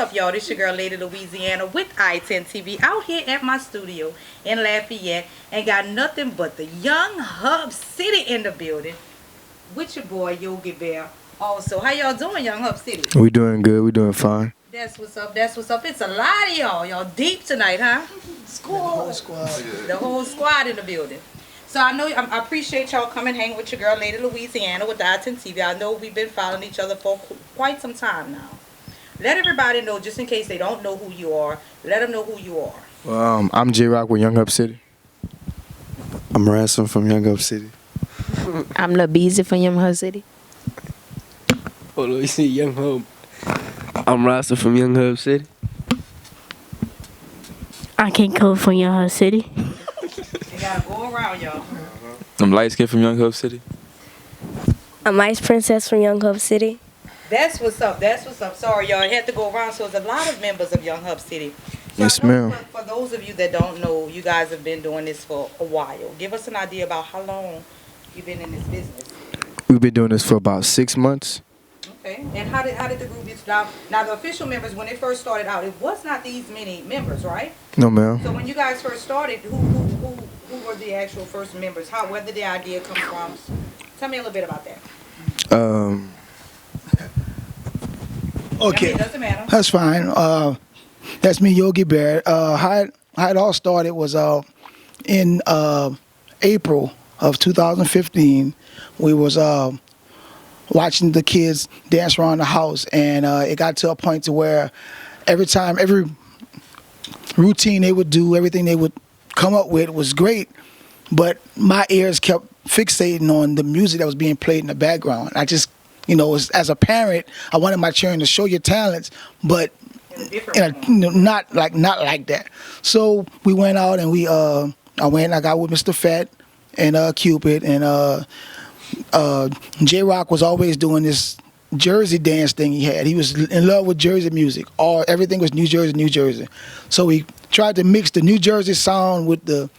up, y'all? This your girl, Lady Louisiana, with I-10 TV, out here at my studio in Lafayette, and got nothing but the Young Hub City in the building, with your boy, Yogi Bear. Also, how y'all doing, Young Hub City? We doing good. We doing fine. That's what's up. That's what's up. It's a lot of y'all. Y'all deep tonight, huh? The whole squad in the building. So I appreciate y'all coming hang with your girl, Lady Louisiana, with the I-10 TV. I know we've been following each other for quite some time now. Let everybody know, just in case they don't know who you are, let them know who you are. Well, I'm J-Rock with Young Hub City. I'm Rasta from Young Hub City. I'm La Beezy from Young Hub City. Hold on, you see Young Hub. I'm Rasta from Young Hub City. I can't come from Young Hub City. You gotta go around, y'all. I'm Light Skin from Young Hub City. I'm Ice Princess from Young Hub City. That's what's up. That's what's up. Sorry, y'all. I had to go around. So there's a lot of members of Young Hub City. So Yes, I know ma'am. For those of you that don't know, you guys have been doing this for a while. Give us an idea about how long you've been in this business. We've been doing this for about 6 months. Okay. And how did the group get now the official members, when they first started out, it was not these many members, right? No, ma'am. So when you guys first started, who were the actual first members? Where did the idea come from? Tell me a little bit about that. Okay, I mean, it doesn't matter. that's fine. That's me, Yogi Bear. How it all started was in April of 2015. We was watching the kids dance around the house, and it got to a point to where every routine they would do, everything they would come up with was great, but my ears kept fixating on the music that was being played in the background. I just, as a parent, I wanted my children to show your talents, but not like that. So we went out and I got with Mr. Fat and Cupid, and J-Rock was always doing this Jersey dance thing he had. He was in love with Jersey music. Everything was New Jersey, New Jersey. So we tried to mix the New Jersey sound with the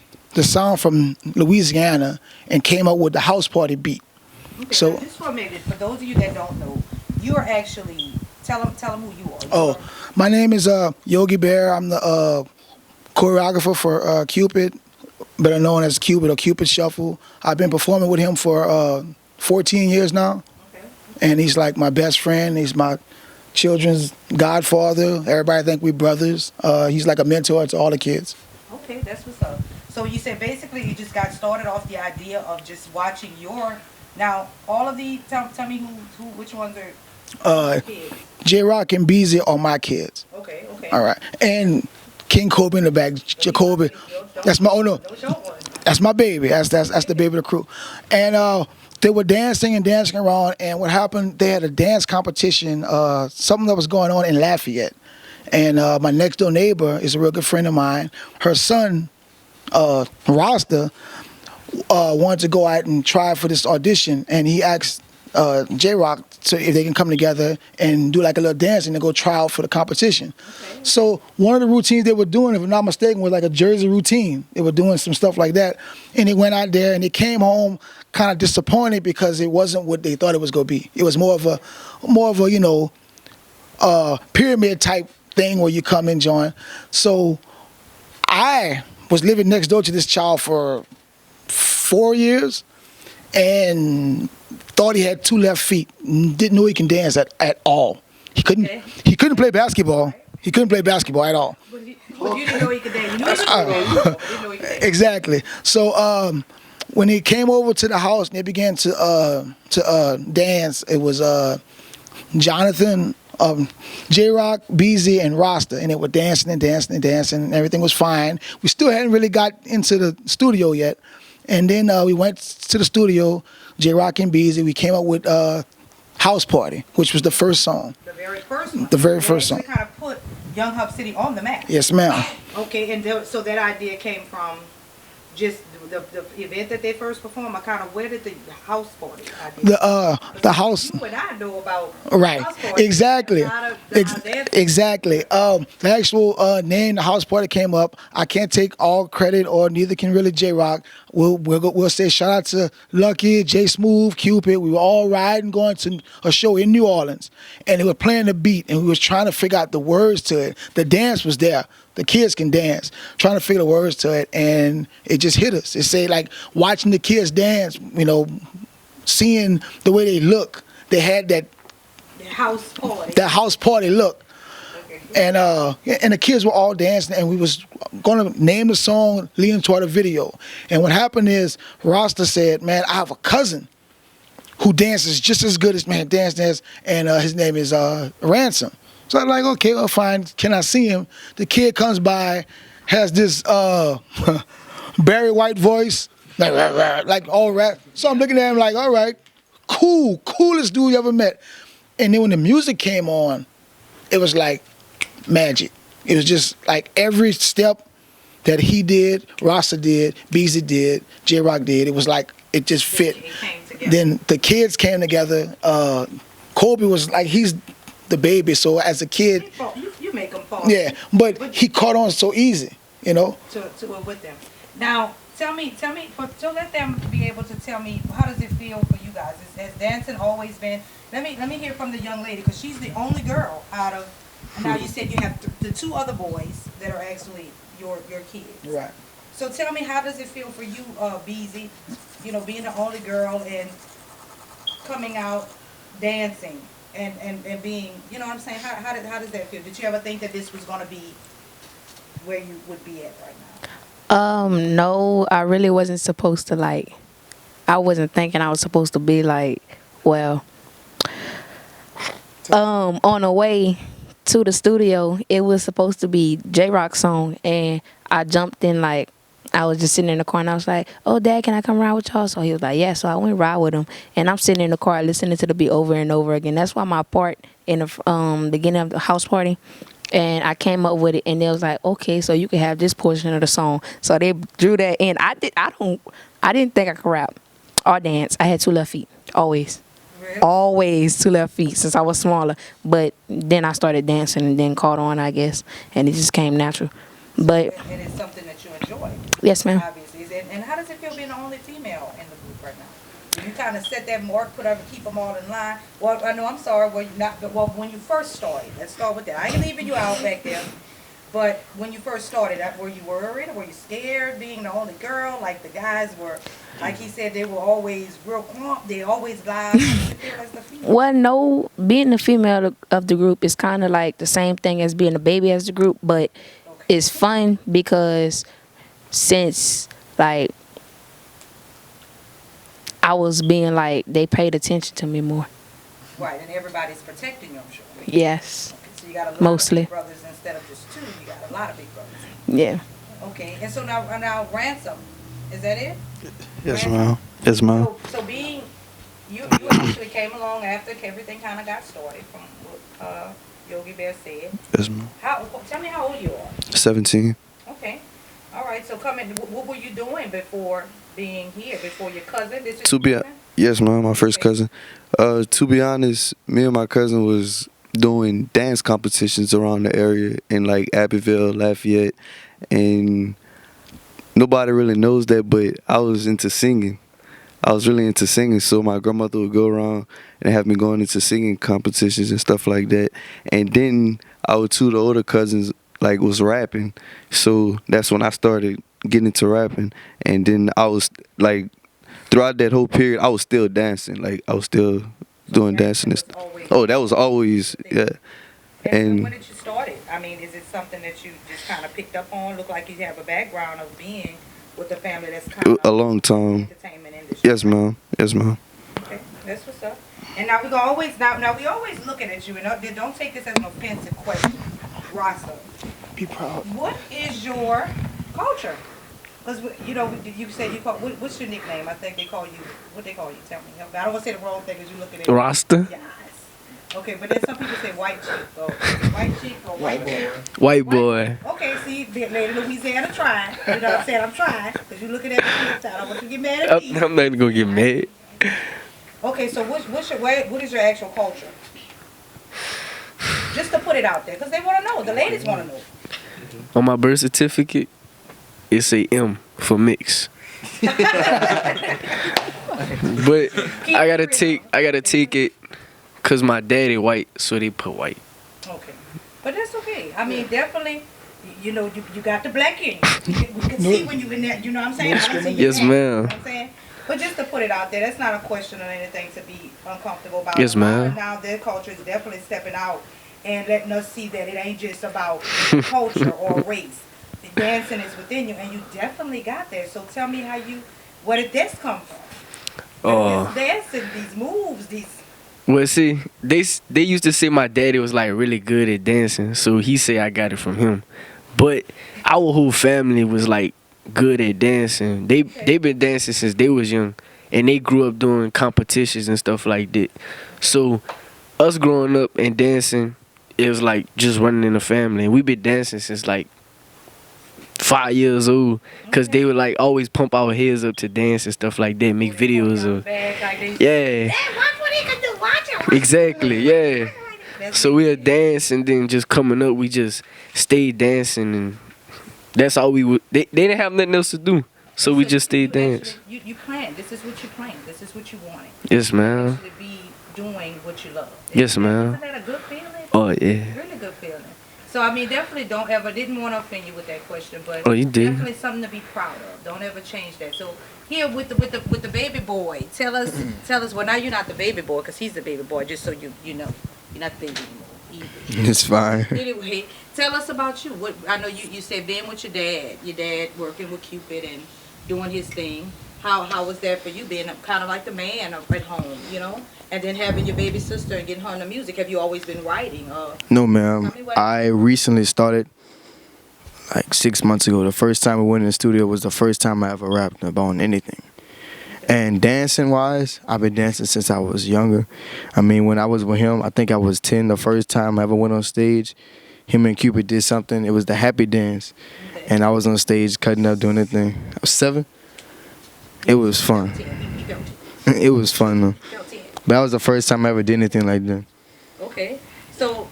sound from Louisiana and came up with the house party beat. Okay, So just for a minute, for those of you that don't know, you are actually tell them who you are. Oh, my name is Yogi Bear. I'm the choreographer for Cupid, better known as Cupid or Cupid Shuffle. I've been performing with him for 14 years now, and he's like my best friend. He's my children's godfather. Everybody think we brothers. He's like a mentor to all the kids. Okay, that's what's up. So you said basically you just got started off the idea of just watching now all of the tell me which ones are kids. J-Rock and Beezy are my kids. Okay. All right, and King Kobe in the back. Jacoby, that's my that's my baby. That's the baby of the crew. And they were dancing around. And what happened? They had a dance competition. Something that was going on in Lafayette. And my next door neighbor is a real good friend of mine. Her son, Rasta, wanted to go out and try for this audition, and he asked J-Rock if they can come together and do like a little dance and then go try out for the competition. Okay. So one of the routines they were doing, if I'm not mistaken, was like a Jersey routine. They were doing some stuff like that, and they went out there and they came home kind of disappointed because it wasn't what they thought it was going to be. It was more of a pyramid type thing where you come and join. So I was living next door to this child for 4 years and thought he had 2 left feet. Didn't know he can dance at all. He couldn't play basketball. He couldn't play basketball at all. But you didn't know he could dance. You knew he could dance. Exactly. So when he came over to the house and they began to dance, it was Jonathan, J-Rock, Beezy, and Rasta, and they were dancing and and everything was fine. We still hadn't really got into the studio yet. And then we went to the studio, J-Rock and Beezy. We came up with House Party, which was the first song. The very first one. The very first song. We kind of put Young Hub City on the map. Yes, ma'am. Okay, and so that idea came from just the event that they first performed, I kind of, where did the house party idea? The house. You and I know about Right. house party. Exactly. How to dance. Exactly. The actual name, the house party came up. I can't take all credit, or neither can really J Rock. We'll say shout out to Lucky, J Smooth, Cupid. We were all riding going to a show in New Orleans, and they were playing the beat, and we was trying to figure out the words to it. The dance was there. The kids can dance. Trying to figure the words to it, and it just hit us. It say like watching the kids dance, seeing the way they look. They had that house party look. Okay. And the kids were all dancing, and we was gonna name the song leading toward a video. And what happened is Rasta said, "Man, I have a cousin who dances just as good as dance, and his name is Ransom." So I'm like, okay, well, fine. Can I see him? The kid comes by, has this Barry White voice, like all rap. So I'm looking at him like, all right, coolest dude you ever met. And then when the music came on, it was like magic. It was just like every step that he did, Rasta did, Beezy did, J Rock did. It was like it just fit. Then the kids came together. Kobe was like, he's the baby, so as a kid, you make him fall. Yeah, but he caught on so easy, to with them. Now, tell me, so let them be able to tell me, how does it feel for you guys? Has dancing always been? Let me hear from the young lady, because she's the only girl out of. Now you said you have the two other boys that are actually your kids. Right. So tell me, how does it feel for you, Beezy? Being the only girl and coming out dancing. And being, you know what I'm saying? How does that feel? Did you ever think that this was going to be where you would be at right now? No, I really wasn't supposed to I wasn't thinking I was supposed to be on the way to the studio, it was supposed to be J Rock's song, and I jumped in I was just sitting in the car, and I was like, "Oh, Dad, can I come ride with y'all?" So he was like, "Yeah." So I went ride with him, and I'm sitting in the car listening to the beat over and over again. That's why my part in the beginning of the house party, and I came up with it, and it was like, "Okay, so you can have this portion of the song." So they drew that in. I didn't think I could rap or dance. I had 2 left feet, always. Really? Always 2 left feet since I was smaller. But then I started dancing and then caught on, I guess, and it just came natural. But and it's something that you enjoy. Yes, ma'am. Obviously. And how does it feel being the only female in the group right now? Do you kind of set that mark, keep them all in line? Well, I know, I'm sorry, when you first started, let's start with that. I ain't leaving you out back there. But when you first started, were you worried? Were you scared being the only girl? Like the guys were, like he said, they were always real calm. They always lied. How did you feel as the female? Well, no, being the female of the group is kind of like the same thing as being a baby as the group, but it's fun because since I was being they paid attention to me more. Right, and everybody's protecting you, I'm sure. Yes. Okay, so you got a lot Mostly. of big brothers instead of just 2. You got a lot of big brothers. Yeah. Okay, and so now Ransom, is that it? Yes, ma'am. Yes, ma'am. So being, you actually came along after everything kind of got started, from what Yogi Bear said. Yes, ma'am. Tell me how old you are. 17. Okay. All right, so what were you doing before being here, before your cousin? Yes, ma'am, my first cousin. To be honest, me and my cousin was doing dance competitions around the area in Abbeville, Lafayette, and nobody really knows that, but I was into singing. I was really into singing, so my grandmother would go around and have me going into singing competitions and stuff like that. And then our 2 the older cousins was rapping, so that's when I started getting into rapping. And then I was throughout that whole period, I was still dancing. I was still doing dancing and stuff. Oh, that was always, yeah. And when did you start it? I mean, is it something that you just kind of picked up on? Look like you have a background of being with a family that's kind of a long time. Entertainment industry. Yes, ma'am. Yes, ma'am. Okay, that's what's up. And now we always looking at you, and don't take this as an offensive question, Rasta. Be proud. What is your culture? Because you said you call. What's your nickname? I think they call you. What they call you? Tell me. I don't want to say the wrong thing because you looking at Rasta. Yes. Okay, but then some people say white chick. So white chick or white boy? White boy. Okay, see, Lady Louisiana trying. You know what I'm saying? I'm trying. Because you're looking at the kids. I don't want you to get mad at me. I'm not gonna get mad. Okay, so what is your actual culture? Just to put it out there, because they want to know. The ladies want to know. On my birth certificate, it say M for mix. But I gotta take it, cause my daddy white, so they put white. Okay, but that's okay. I mean, definitely, you know, you got the black in you. We can see when you in there. You know what I'm saying? I don't see you Yes, mad, ma'am. You know what I'm saying? But just to put it out there, that's not a question or anything to be uncomfortable about. Yes, ma'am. Now their culture is definitely stepping out and letting us see that it ain't just about culture or race. The dancing is within you, and you definitely got that. So tell me where did this come from? This dancing, these moves, these. Well, see, they used to say my daddy was like really good at dancing, so he say I got it from him. But our whole family was like good at dancing. They been dancing since they was young, and they grew up doing competitions and stuff like that. So us growing up and dancing, it was like just running in the family. And we been dancing since like 5 years old, cause they would like always pump our heads up to dance and stuff like that, make videos of. Yeah. Watch what he can do. Watch it. Exactly. Yeah. So we'll dance, and then just coming up, we just stayed dancing, and that's all we would. They didn't have nothing else to do, so we just stayed dancing. You planned. This is what you planned. This is what you wanted. Yes, ma'am. To be doing what you love. Yes, ma'am. Isn't that a good feeling? Oh yeah. Really good feeling. So I mean, definitely didn't want to offend you with that question, but Oh, you did. definitely something to be proud of. Don't ever change that. So here with the baby boy, tell us. Well, now you're not the baby boy because he's the baby boy. Just so you know, you're not the baby anymore. Either. It's fine. Anyway, tell us about you. What I know you said being with your dad working with Cupid and doing his thing. How was that for you being kind of like the man at home, you know? And then having your baby sister and getting her into music. Have you always been writing? No, ma'am. I recently started like 6 months ago. The first time we went in the studio was the first time I ever rapped about anything. And dancing wise, I've been dancing since I was younger. I mean, when I was with him, I think I was 10 the first time I ever went on stage. Him and Cupid did something. It was the happy dance. And I was on stage cutting up, doing the thing. I was 7. It was fun. It was fun though. But that was the first time I ever did anything like that. Okay. So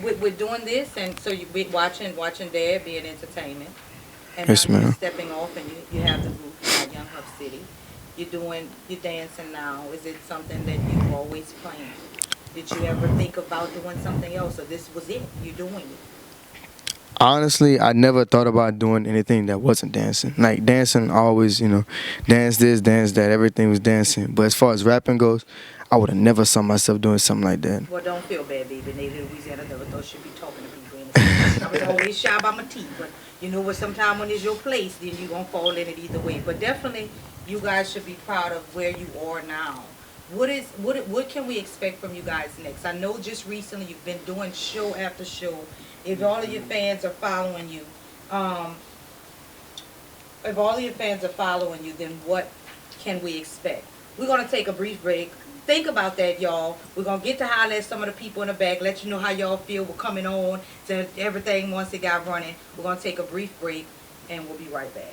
with doing this, and so you be watching Dad be an entertainment. And yes, now you're ma'am. stepping off and you have the group called Young Hub City. You're dancing now. Is it something that you've always planned? Did you ever think about doing something else, or this was it? You're doing it? Honestly, I never thought about doing anything that wasn't dancing. Like dancing, always, dance this, dance that. Everything was dancing. But as far as rapping goes, I would have never saw myself doing something like that. Well, don't feel bad, baby. Lady Louisiana never thought she'd be talking to people. I was always shy by my teeth, but you know what? Sometimes when it's your place, then you're gonna fall in it either way. But definitely, you guys should be proud of where you are now. What can we expect from you guys next? I know just recently you've been doing show after show. If all of your fans are following you, then what can we expect? We're gonna take a brief break. Think about that, y'all. We're gonna get to holler at some of the people in the back, let you know how y'all feel. We're coming on to everything once it got running. We're gonna take a brief break, and we'll be right back.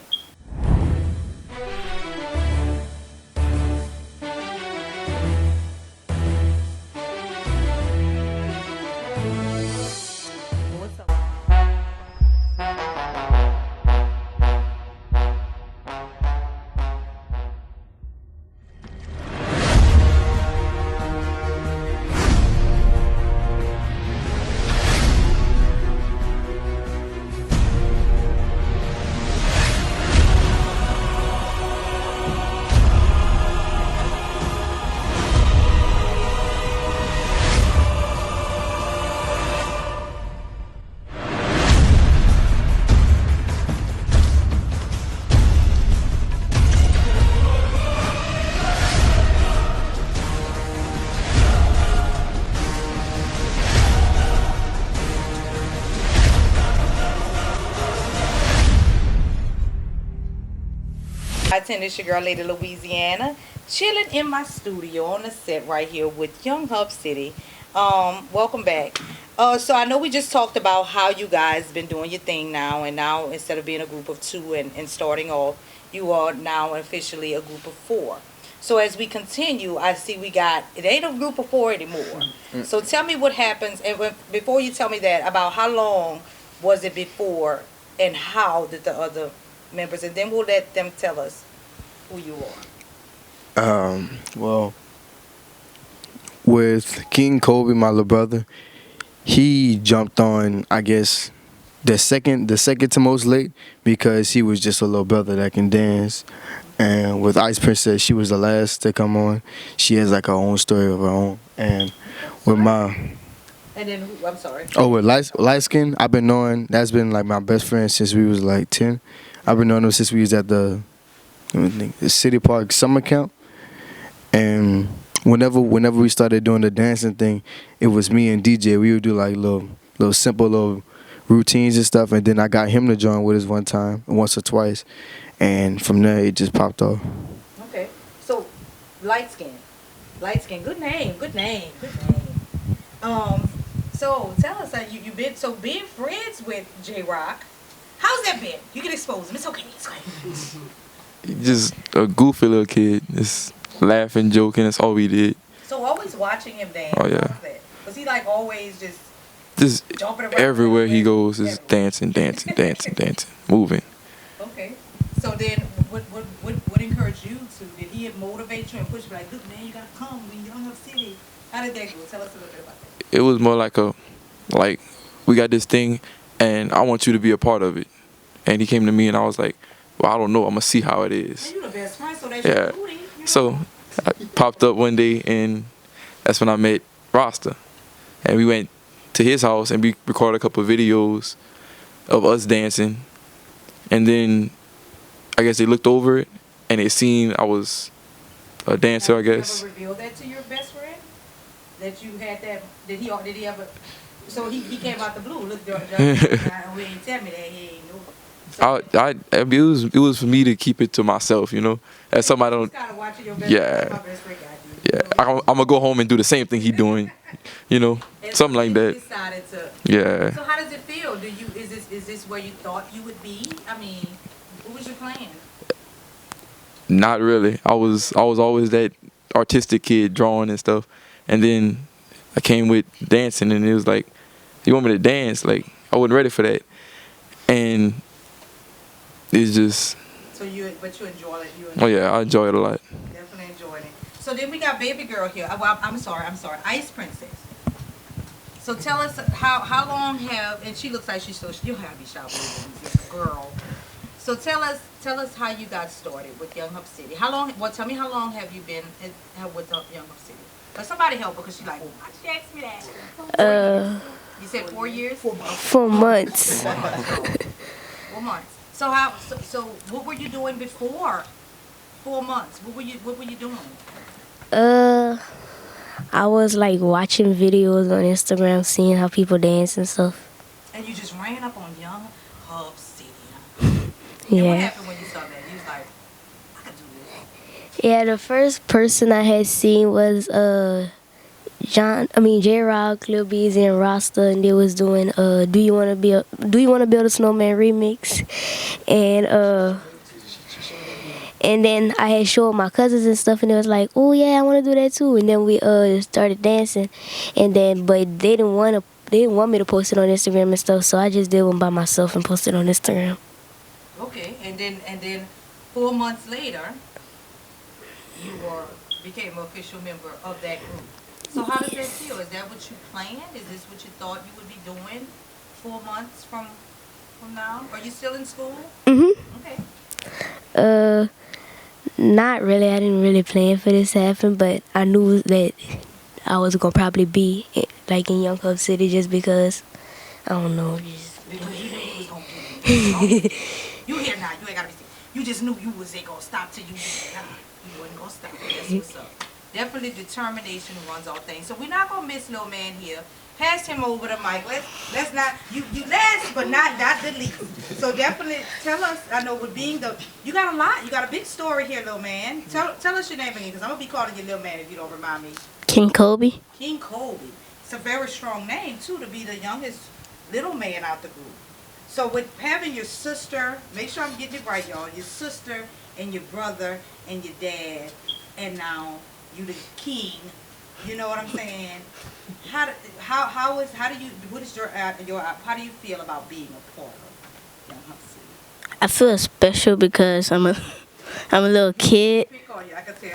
It's your girl, Lady Louisiana, chilling in my studio on the set right here with Young Hub City. Welcome back. So I know we just talked about how you guys been doing your thing now, and now instead of being a group of two and starting off, you are now officially a group of four. So as we continue, I see it ain't a group of four anymore. So tell me what happens, and before you tell me that, about how long was it before, and how did the other members, and then we'll let them tell us who you are. Well, with King Kobe, my little brother, he jumped on, I guess, the second to most late because he was just a little brother that can dance. And with Ice Princess, she was the last to come on. She has like her own story of her own. And with And then I'm sorry. Oh, with light skin, I've been knowing, that's been like my best friend since we was like 10. I've been knowing him since we was at the City Park summer camp. And whenever we started doing the dancing thing, it was me and DJ. We would do like little simple little routines and stuff. And then I got him to join with us once or twice. And from there, it just popped off. Okay. So, light skin. Good name. So tell us, you been being friends with J Rock. How's that been? You can expose him. It's okay. Just a goofy little kid. Just laughing, joking. That's all we did. So always watching him dance. Oh yeah. Was he like always just jumping around everywhere he goes is dancing, moving. Okay. So then, what encouraged you to? Did he motivate you and push you like, look, man, you gotta come. We Young Up City. How did that go? Tell us a little bit about that. It was more like we got this thing, and I want you to be a part of it. And he came to me, and I was like, well, I don't know. I'm gonna see how it is. And you the best friend, so that's Yeah. your booty. So I popped up one day, and that's when I met Rasta. And we went to his house, and we recorded a couple of videos of us dancing. And then I guess they looked over it, and they seen I was a dancer, I guess. Did you ever reveal that to your best friend? That you had that? Did he ever? So he came out the blue. Look, we ain't tell me that he ain't know. So it was for me to keep it to myself, you know. As somebody don't. Yeah. Yeah. I'm gonna go home and do the same thing he doing, you know, something like that. Yeah. So how does it feel? Is this where you thought you would be? I mean, what was your plan? Not really. I was always that artistic kid, drawing and stuff, and then I came with dancing, and it was like, you want me to dance? Like, I wasn't ready for that, and it's just. But you enjoy it. Oh yeah, I enjoy it a lot. Definitely enjoyed it. So then we got baby girl here. Well, I'm sorry, Ice Princess. So tell us how long and she looks like you'll have to be shopping with a girl. So tell us how you got started with Young Up City. Tell me how long have you been with Young Up City? But somebody help her, because she's like, why she asked me that? You said 4 years? 4 months. 4 months. So what were you doing before 4 months? What were you doing? I was like watching videos on Instagram, seeing how people dance and stuff. And you just ran up on Young Up City. Yeah. And what happened when you saw that? You was like, I could do this. Yeah, the first person I had seen was J Rock, Lil Beezy, and Rasta, and they was doing Do You Wanna Build a Snowman remix, and then I had showed my cousins and stuff, and they was like, oh yeah, I want to do that too. And then we started dancing, but they didn't want me to post it on Instagram and stuff, so I just did one by myself and posted it on Instagram. Okay, and then 4 months later, you became an official member of that group. So how does that feel? Is that what you planned? Is this what you thought you would be doing 4 months from now? Are you still in school? Okay. Not really. I didn't really plan for this to happen, but I knew that I was gonna probably be like in Young Up City just because I don't know. Because you knew you was gonna do it. You here now? You ain't gotta be. You just knew you wasn't gonna stop till you did it. You wasn't gonna stop. That's what's up. Definitely determination runs all things. So we're not gonna miss no man here. Pass him over the mic. Let's not you last but not the least. So definitely tell us. I know with being you got a lot. You got a big story here, little man. Tell us your name again, because I'm gonna be calling you little man if you don't remind me. King Kobe. King Kobe. It's a very strong name too, to be the youngest little man out the group. So with having your sister, make sure I'm getting it right, y'all. Your sister and your brother and your dad, and now you the king. You know what I'm saying? How do you what is your how do you feel about being a part of Young Hub City? I feel special because I'm a little kid.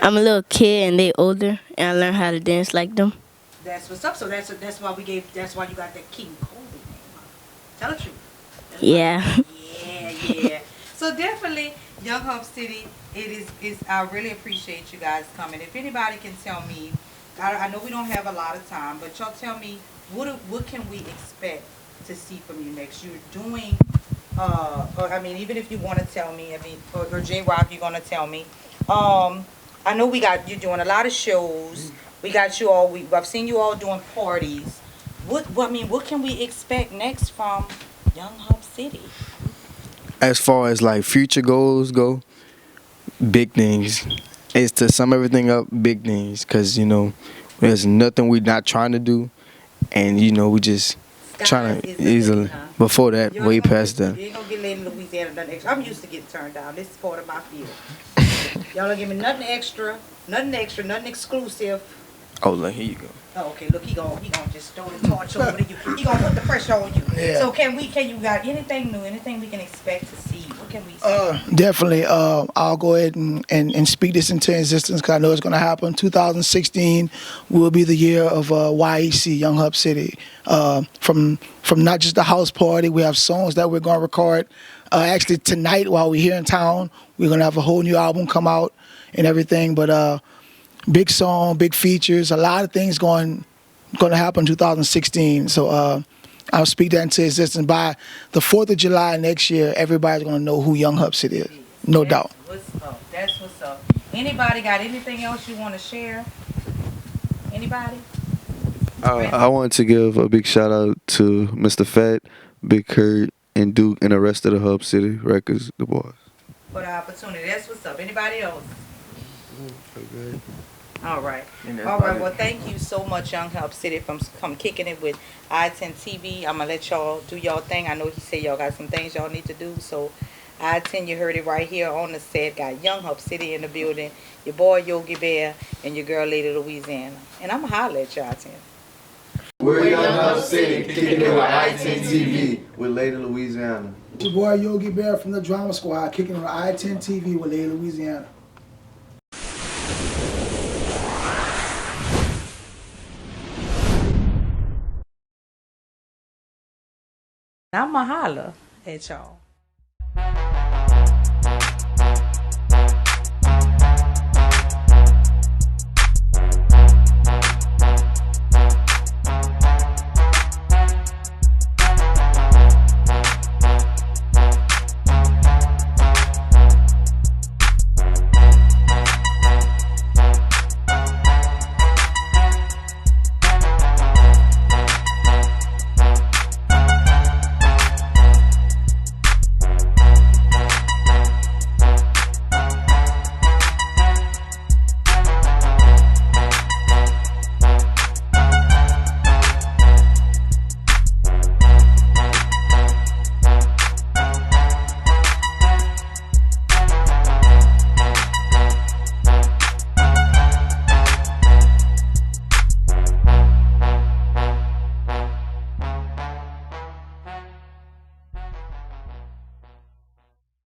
I'm a little kid and they older, and I learned how to dance like them. That's what's up. So that's why that's why you got that King Kobe name. Huh? Tell the truth. Yeah. Yeah. So definitely, Young Hub City. It is. I really appreciate you guys coming. If anybody can tell me, I know we don't have a lot of time, but y'all tell me what can we expect to see from you next? You're doing. Or, I mean, even if you want to tell me, I mean, or J Rock, you're gonna tell me. I know you're doing a lot of shows. We got you all. I've seen you all doing parties. What can we expect next from Young Hub City? As far as like future goals go, big things. It's to sum everything up, big things. Cause there's nothing we're not trying to do, and we just trying to easily. Before that, way past that. You ain't gonna get laid in Louisiana nothing extra. I'm used to getting turned down. This is part of my field. Y'all don't give me nothing extra, nothing exclusive. Oh, look, here you go. Oh, okay. Look, he gonna just throw the torch over to you. He gonna put the pressure on you. Yeah. So can you got anything new? Anything we can expect to see? What can we see? Definitely. I'll go ahead and speak this into existence because I know it's going to happen. 2016 will be the year of YEC, Young Hub City. From not just the house party, we have songs that we're going to record. Actually, tonight while we're here in town, we're going to have a whole new album come out and everything. But big song, big features, a lot of things going to happen in 2016. So I'll speak that into existence. By the 4th of July next year, everybody's going to know who Young Hub City is. No doubt. That's what's up. Anybody got anything else you want to share? Anybody? I wanted to give a big shout out to Mr. Fat, Big Kurt, and Duke, and the rest of the Hub City Records, the boys. For the opportunity. That's what's up. Anybody else? Okay. All right. All right. Well, thank you so much, Young Hub City, from kicking it with I-10 TV. I'm going to let y'all do y'all thing. I know he said y'all got some things y'all need to do. So I-10, you heard it right here on the set. Got Young Hub City in the building. Your boy, Yogi Bear, and your girl, Lady Louisiana. And I'm going to holler at y'all, 10. We're Young Hub City, kicking it with I-10 TV with Lady Louisiana. Your boy, Yogi Bear from the Drama Squad, kicking it with I-10 TV with Lady Louisiana. I'm going to holler at y'all.